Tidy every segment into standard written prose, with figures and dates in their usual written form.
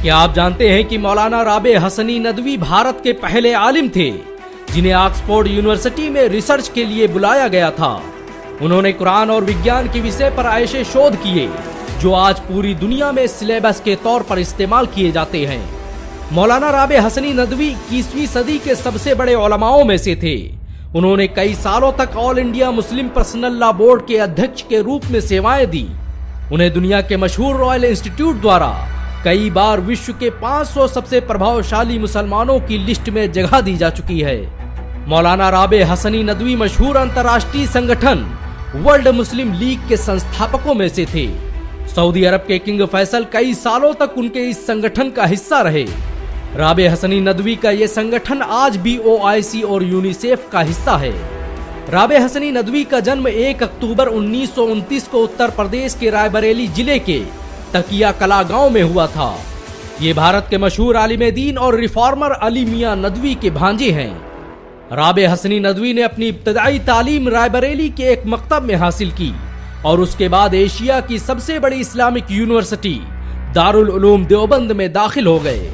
क्या आप जानते हैं कि मौलाना राबे हसनी नदवी भारत के पहले आलिम थे जिन्हें ऑक्सफोर्ड यूनिवर्सिटी में रिसर्च के लिए बुलाया गया था। उन्होंने कुरान और विज्ञान के विषय पर ऐसे शोध किए जो आज पूरी दुनिया में सिलेबस के तौर पर इस्तेमाल किए जाते हैं। मौलाना राबे हसनी नदवी 21वीं सदी के सबसे बड़े उलमाओं में से थे। उन्होंने कई सालों तक all India Muslim personal law board के अध्यक्ष के रूप में सेवाएं दी। उन्हें दुनिया के मशहूर रॉयल इंस्टीट्यूट द्वारा कई बार विश्व के 500 सबसे प्रभावशाली मुसलमानों की लिस्ट में जगह दी जा चुकी है। मौलाना राबे हसनी नदवी मशहूर अंतर्राष्ट्रीय संगठन वर्ल्ड मुस्लिम लीग के संस्थापकों में से थे। सऊदी अरब के किंग फैसल कई सालों तक उनके इस संगठन का हिस्सा रहे। राबे हसनी नदवी का ये संगठन आज भी OIC और यूनिसेफ का हिस्सा है। राबे हसनी नदवी का जन्म 1 अक्टूबर 1929 को उत्तर प्रदेश के रायबरेली जिले के तकिया कला गांव में हुआ था। ये भारत के मशहूर आलिम दीन और रिफॉर्मर अली मियां नदवी के भांजे हैं। राबे हसनी नदवी ने अपनी इब्तदाई तालीम रायबरेली के एक मकतब में हासिल की और उसके बाद एशिया की सबसे बड़ी इस्लामिक यूनिवर्सिटी दारुल उलूम देवबंद में दाखिल हो गए।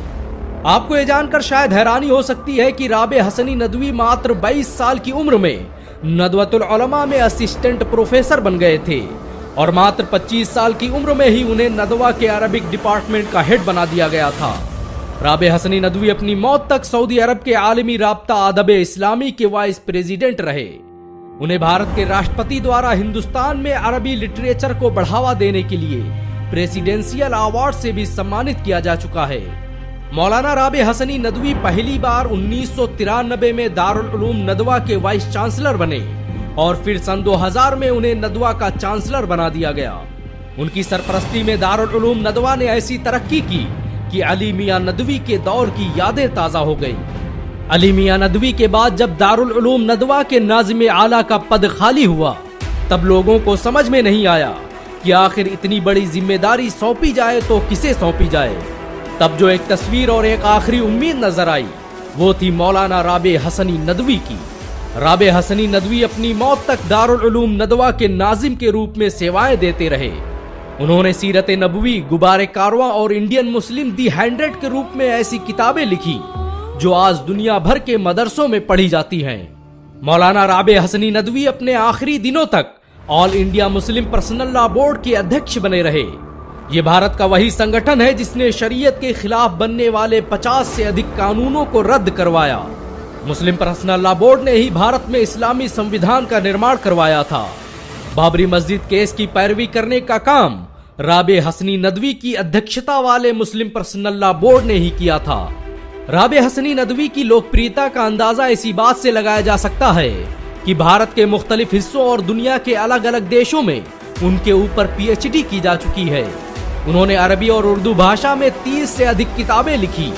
आपको ये जानकर शायद हैरानी हो सकती है कि राबे हसनी नदवी मात्र 22 साल की उम्र में नदवतुल उलमा में असिस्टेंट प्रोफेसर बन गए थे और मात्र 25 साल की उम्र में ही उन्हें नदवा के अरबिक डिपार्टमेंट का हेड बना दिया गया था। राबे हसनी नदवी अपनी मौत तक सऊदी अरब के आलमी राब्ता अदब इस्लामी के वाइस प्रेसिडेंट रहे। उन्हें भारत के राष्ट्रपति द्वारा हिंदुस्तान में अरबी लिटरेचर को बढ़ावा देने के लिए प्रेसिडेंशियल अवार्ड से भी सम्मानित किया जा चुका है। मौलाना राबे हसनी नदवी पहली बार 1993 में दारुल उलूम नदवा के वाइस चांसलर बने और फिर सन 2000 में उन्हें नदवा का चांसलर बना दिया गया। उनकी सरपरस्ती में दारुल उलूम नदवा ने ऐसी तरक्की की कि अली मियां नदवी के दौर की यादें ताजा हो गई। अली मियां नदवी के बाद जब दारुल उलूम नदवा के नाज़िम आला का पद खाली हुआ तब लोगों को समझ में नहीं आया कि आखिर इतनी बड़ी जिम्मेदारी सौंपी जाए तो किसे सौंपी जाए। तब जो एक तस्वीर और एक आखिरी उम्मीद नजर आई वो थी मौलाना राबे हसनी नदवी की। राबे हसनी नदवी अपनी मौत तक दारुल उलूम नदवा के नाजिम के रूप में सेवाएं देते रहे। उन्होंने सीरत नबवी, गुबारे कारवां और इंडियन मुस्लिम दी 100 के रूप में ऐसी किताबें लिखी जो आज दुनिया भर के मदरसों में पढ़ी जाती हैं। मौलाना राबे हसनी नदवी अपने आखिरी दिनों तक all India Muslim personal law board के अध्यक्ष बने रहे। ये भारत का वही संगठन है जिसने शरीयत के खिलाफ बनने वाले 50 से अधिक कानूनों को रद्द करवाया। मुस्लिम पर्सनल लॉ बोर्ड ने ही भारत में इस्लामी संविधान का निर्माण करवाया था। बाबरी मस्जिद केस की पैरवी करने का काम राबे हसनी नदवी की अध्यक्षता वाले मुस्लिम पर्सनल लॉ बोर्ड ने ही किया था। राबे हसनी नदवी की लोकप्रियता का अंदाजा इसी बात से लगाया जा सकता है कि भारत के मुख्तलिफ हिस्सों और दुनिया के अलग अलग देशों में उनके ऊपर PhD की जा चुकी है। उन्होंने अरबी और उर्दू भाषा में 30 से अधिक किताबें लिखी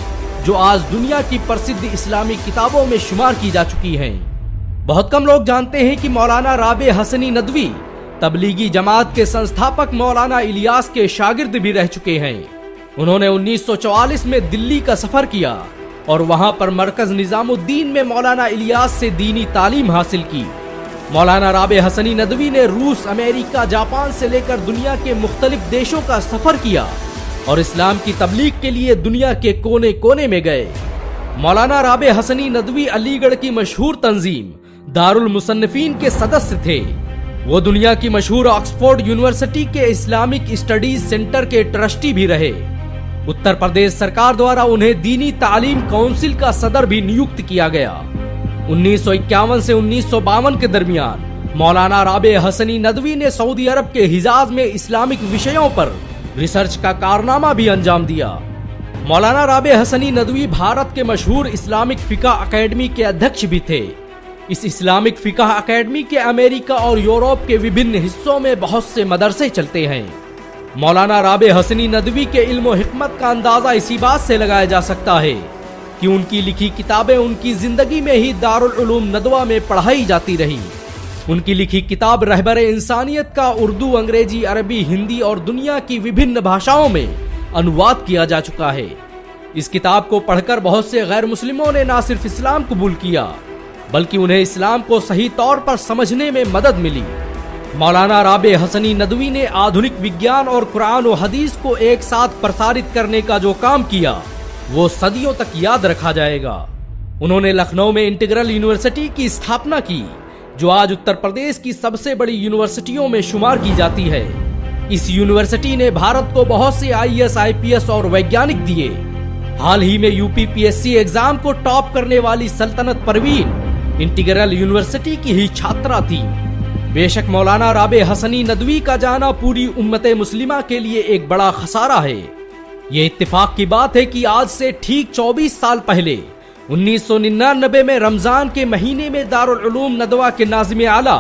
जो आज दुनिया की प्रसिद्ध इस्लामी किताबों में शुमार की जा चुकी हैं। बहुत कम लोग जानते हैं कि मौलाना राबे हसनी नदवी तबलीगी जमात के संस्थापक मौलाना इलियास के शागिर्द भी रह चुके हैं। उन्होंने 1944 में दिल्ली का सफर किया और वहां पर मरकज निजामुद्दीन में मौलाना इलियास से दीनी तालीम हासिल की। मौलाना राबे हसनी नदवी ने रूस, अमेरिका, जापान से लेकर दुनिया के मुख्तलिफ देशों का सफर किया और इस्लाम की तबलीग के लिए दुनिया के कोने कोने में गए। मौलाना राबे हसनी नदवी अलीगढ़ की मशहूर तंजीम दारुल मुसन्निफीन के सदस्य थे। वो दुनिया की मशहूर ऑक्सफोर्ड यूनिवर्सिटी के इस्लामिक स्टडीज सेंटर के ट्रस्टी भी रहे। उत्तर प्रदेश सरकार द्वारा उन्हें दीनी तालीम काउंसिल का सदर भी नियुक्त किया गया। 1951 से 1952 के दरमियान मौलाना राबे हसनी नदवी ने सऊदी अरब के हिजाज में इस्लामिक विषयों पर रिसर्च का कारनामा भी अंजाम दिया। मौलाना राबे हसनी नदवी भारत के मशहूर इस्लामिक फिका अकेडमी के अध्यक्ष भी थे। इस इस्लामिक फिका अकेडमी के अमेरिका और यूरोप के विभिन्न हिस्सों में बहुत से मदरसे चलते हैं। मौलाना राबे हसनी नदवी के इल्म और हिकमत का अंदाजा इसी बात से लगाया जा सकता है कि उनकी लिखी किताबें उनकी जिंदगी में ही दारुल उलूम नदवा में पढ़ाई जाती रही। उनकी लिखी किताब रहबर इंसानियत का उर्दू, अंग्रेजी, अरबी, हिंदी और दुनिया की विभिन्न भाषाओं में अनुवाद किया जा चुका है। इस किताब को पढ़कर बहुत से गैर मुस्लिमों ने न सिर्फ इस्लाम कबूल किया बल्कि उन्हें इस्लाम को सही तौर पर समझने में मदद मिली। मौलाना राबे हसनी नदवी ने आधुनिक विज्ञान और कुरान और हदीस को एक साथ प्रसारित करने का जो काम किया वो सदियों तक याद रखा जाएगा। उन्होंने लखनऊ में इंटीग्रल यूनिवर्सिटी की स्थापना की जो आज उत्तर प्रदेश की सबसे बड़ी यूनिवर्सिटियों में शुमार की जाती है। इस यूनिवर्सिटी ने भारत को बहुत से IAS, IPS और वैज्ञानिक दिए। हाल ही में UPPSC एग्जाम को टॉप करने वाली सल्तनत परवीन इंटीग्रल यूनिवर्सिटी की ही छात्रा थी। बेशक मौलाना राबे हसनी नदवी का जाना पूरी उम्मते मुस्लिमा के लिए एक बड़ा खसारा है। ये इत्तेफाक की बात है कि आज से ठीक 24 साल पहले 1999 में रमजान के महीने में दारुल उलूम नदवा के नाज़िम आला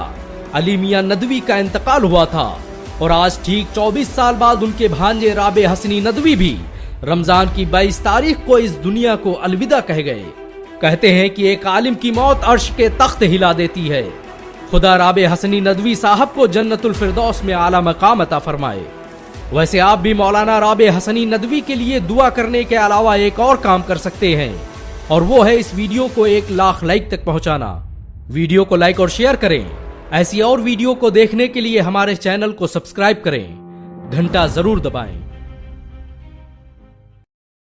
अली मियां नदवी का इंतकाल हुआ था और आज ठीक 24 साल बाद उनके भांजे राबे हसनी नदवी भी रमजान की 22 तारीख को इस दुनिया को अलविदा कह गए। कहते हैं कि एक आलिम की मौत अर्श के तख्त हिला देती है। खुदा राबे हसनी नदवी साहब को जन्नतुल फिरदौस में आला मकाम अता फरमाए। वैसे आप भी मौलाना राबे हसनी नदवी के लिए दुआ करने के अलावा एक और काम कर सकते हैं और वो है इस वीडियो को 1 लाख लाइक तक पहुंचाना। वीडियो को लाइक और शेयर करें। ऐसी और वीडियो को देखने के लिए हमारे चैनल को सब्सक्राइब करें, घंटा जरूर दबाएं।